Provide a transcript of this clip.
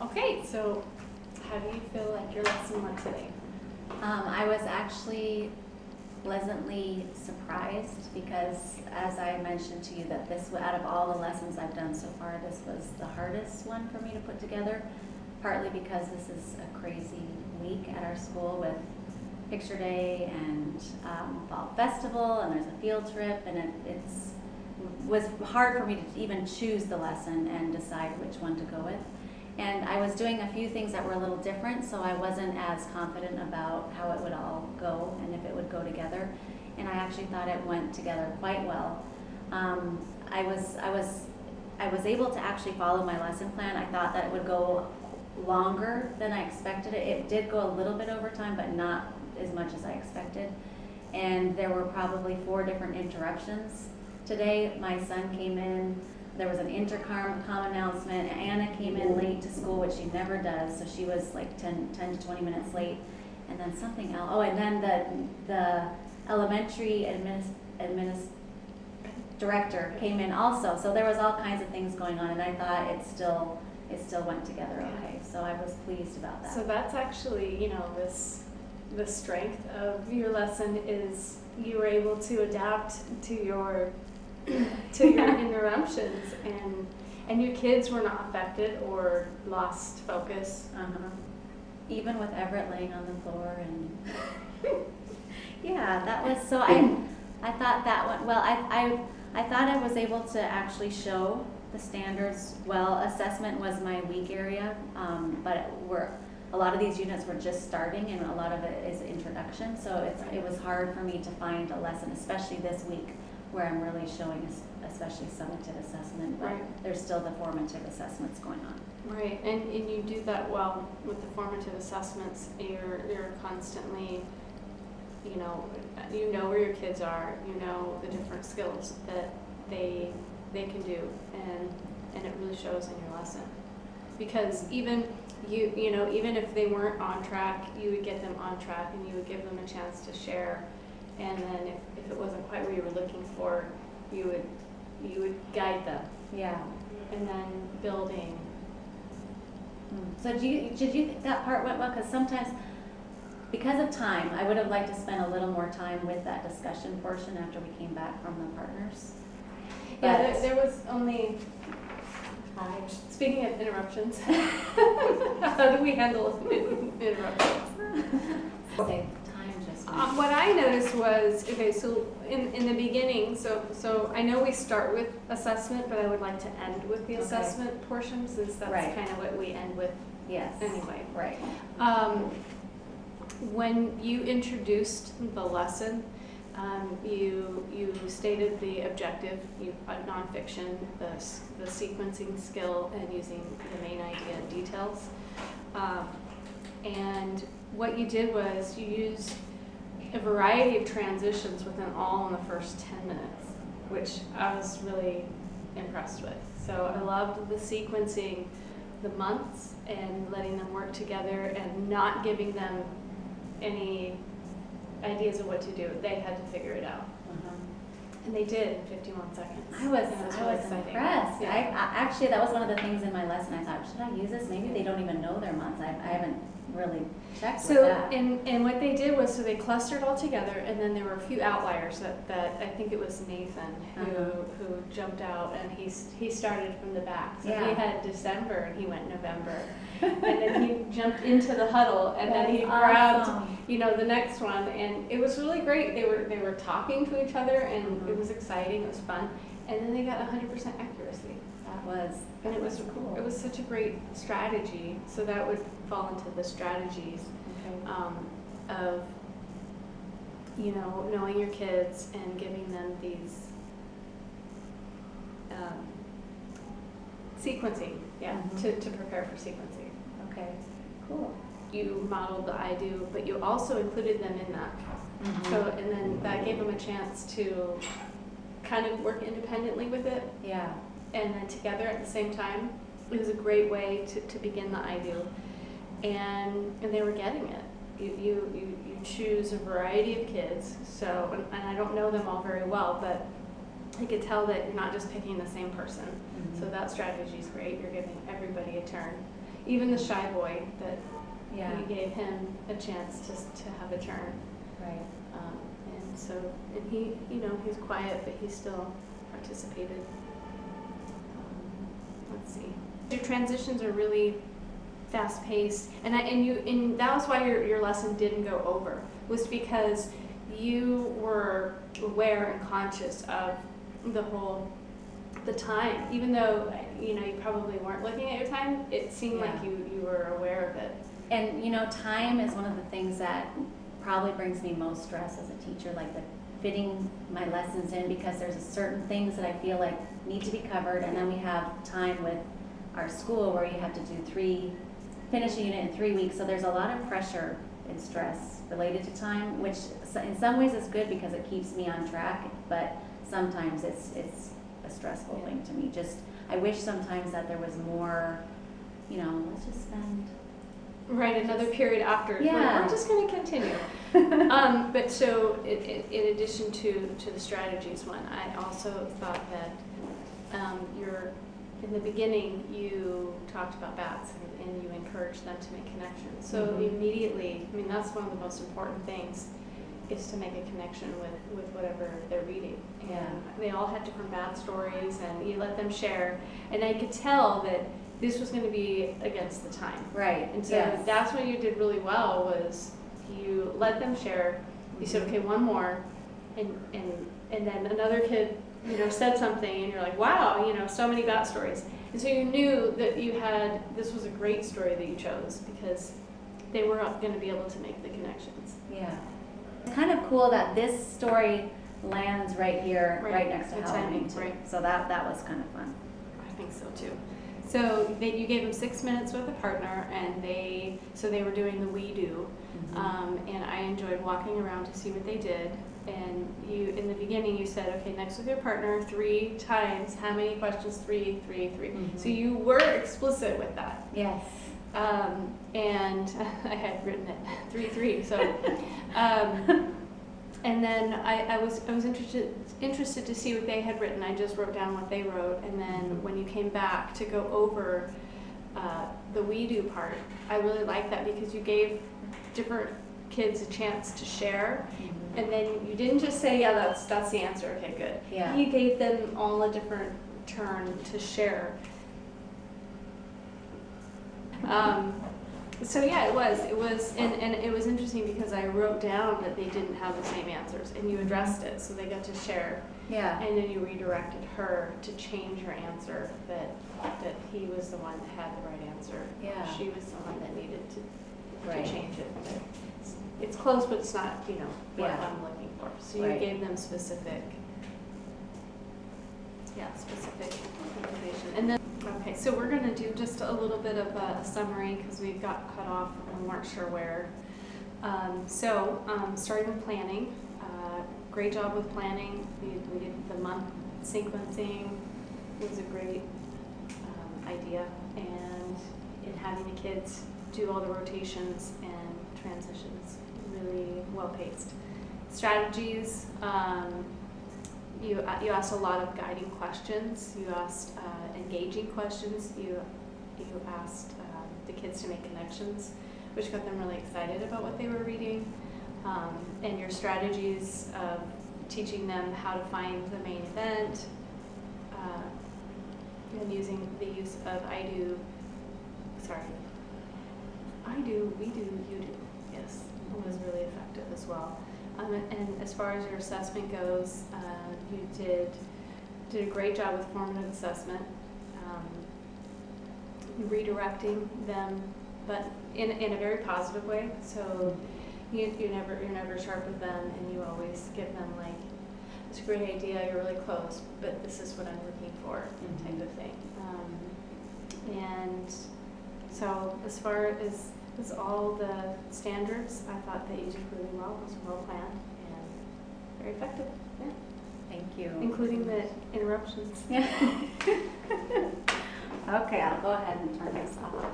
Okay, so how do you feel like your lesson went today? I was actually pleasantly surprised because, as I mentioned to you, that this, out of all the lessons I've done so far, this was the hardest one for me to put together, partly because this is a crazy week at our school with picture day and fall festival, and there's a field trip, and it was hard for me to even choose the lesson and decide which one to go with. And I was doing a few things that were a little different, so I wasn't as confident about how it would all go and if it would go together. And I actually thought it went together quite well. I was able to actually follow my lesson plan. I thought that it would go longer than I expected it. It did go a little bit over time, but not as much as I expected. And there were probably 4 different interruptions today. My son came in. There was an intercom announcement. Anna came in late to school, which she never does, so she was like 10 to 20 minutes late. And then something else. Oh, and then the elementary director came in also. So there was all kinds of things going on, and I thought it still went together okay. So I was pleased about that. So that's actually, the strength of your lesson is you were able to adapt to your interruptions, and your kids were not affected or lost focus. Even with Everett laying on the floor and yeah, that was so. I thought that went well. I thought I was able to actually show the standards well. Assessment was my weak area, but a lot of these units were just starting, and a lot of it is introduction. So it was hard for me to find a lesson, especially this week, where I'm really showing, especially summative assessment, but there's still the formative assessments going on. Right, and you do that well with the formative assessments. You're constantly, you know where your kids are, you know the different skills that they can do, and it really shows in your lesson. Because even even if they weren't on track, you would get them on track, and you would give them a chance to share. And then if it wasn't quite what you were looking for, you would guide them. Yeah. And then building. So did you think that part went well? Because sometimes, because of time, I would have liked to spend a little more time with that discussion portion after we came back from the partners. Yeah, there was only. Speaking of interruptions, how do we handle interruptions? What I noticed was, okay, so in the beginning, so I know we start with assessment, but I would like to end with the assessment portion, since that's kind of what we end with. Yes. Anyway. Right. When you introduced the lesson, you stated the objective, nonfiction, the sequencing skill, and using the main idea and details. And what you did was you used a variety of transitions within all in the first 10 minutes, which I was really impressed with. So I loved the sequencing, the months, and letting them work together and not giving them any ideas of what to do. They had to figure it out. And they did in 51 seconds. I was impressed. Yeah. I actually, that was one of the things in my lesson. I thought, should I use this? Maybe they don't even know their months. I haven't really checked with that. And what they did was, so they clustered all together, and then there were a few outliers that I think it was Nathan who jumped out, and he started from the back. So he had December and he went November. And then he jumped into the huddle, and then he grabbed the next one, and it was really great. They were talking to each other, and it was exciting, it was fun. And then they got 100% accuracy. And it was cool. It was such a great strategy. So that would fall into the strategies of knowing your kids and giving them these sequencing, to prepare for sequencing. Okay, cool. You modeled the I do, but you also included them in that. So, and then that gave them a chance to kind of work independently with it. Yeah. And then together at the same time. It was a great way to begin the I do. And they were getting it. You choose a variety of kids. So, and I don't know them all very well, but I could tell that you're not just picking the same person. So that strategy is great. You're giving everybody a turn. even the shy boy, that Yeah. we gave him a chance to have a turn. Right. And so, and he, he's quiet, but he still participated. Let's see. Your transitions are really fast paced, and that was why your lesson didn't go over, was because you were aware and conscious of the time, even though you probably weren't looking at your time. It seemed like you were aware of it. And time is one of the things that probably brings me most stress as a teacher, like the fitting my lessons in, because there's certain things that I feel like need to be covered, and then we have time with our school where you have to finish a unit in 3 weeks. So there's a lot of pressure and stress related to time, which in some ways is good because it keeps me on track, but sometimes it's a stressful thing to me. I wish sometimes that there was more, let's just spend. Right, another period after. Yeah. We're just going to continue. But so, in addition to the strategies one, I also thought that in the beginning, you talked about bats and you encouraged them to make connections. So immediately, that's one of the most important things, is to make a connection with whatever they're reading. And they all had different bat stories, and you let them share. And I could tell that this was going to be against the time. Right. And so that's what you did really well, was you let them share. You said, okay, one more, and then another kid, said something, and you're like, wow, so many bat stories. And so you knew that this was a great story that you chose, because they were going to be able to make the connections. Yeah. It's kind of cool that this story lands right here, right next to Halloween too. Right. So that was kind of fun. I think so too. So you gave them 6 minutes with a partner, and they were doing the we do, and I enjoyed walking around to see what they did. And in the beginning, you said, okay, next with your partner, 3 times. How many questions? 3, 3, 3. So you were explicit with that. Yes. And I had written it 3, 3. So, and then I was interested to see what they had written. I just wrote down what they wrote, and then when you came back to go over the we do part, I really liked that, because you gave different kids a chance to share. And then you didn't just say, yeah, that's the answer. Okay, good. Yeah. You gave them all a different turn to share. So yeah, it was, and it was interesting because I wrote down that they didn't have the same answers, and you addressed it, so they got to share. Yeah. And then you redirected her to change her answer, that he was the one that had the right answer. Yeah. She was the one that needed to change it. But it's close, but it's not, what I'm looking for. So you gave them specific information. And then, okay, so we're going to do just a little bit of a summary, because we got cut off and we weren't sure where. Starting with planning. Great job with planning. We did the month sequencing. It was a great idea. And in having the kids do all the rotations and transitions, really well paced. Strategies, you asked a lot of guiding questions. You asked engaging questions. You asked the kids to make connections, which got them really excited about what they were reading. And your strategies of teaching them how to find the main event, and using the use of I do, we do, you do. Yes, it was really effective as well. And as far as your assessment goes, you did a great job with formative assessment, redirecting them, but in a very positive way. So you're never sharp with them, and you always give them like, it's a great idea, you're really close, but this is what I'm looking for, type of thing. And so as far as all the standards, I thought that you did really well. It was well planned and very effective. Yeah. Thank you. Including the interruptions. Yeah. Okay, I'll go ahead and turn this off.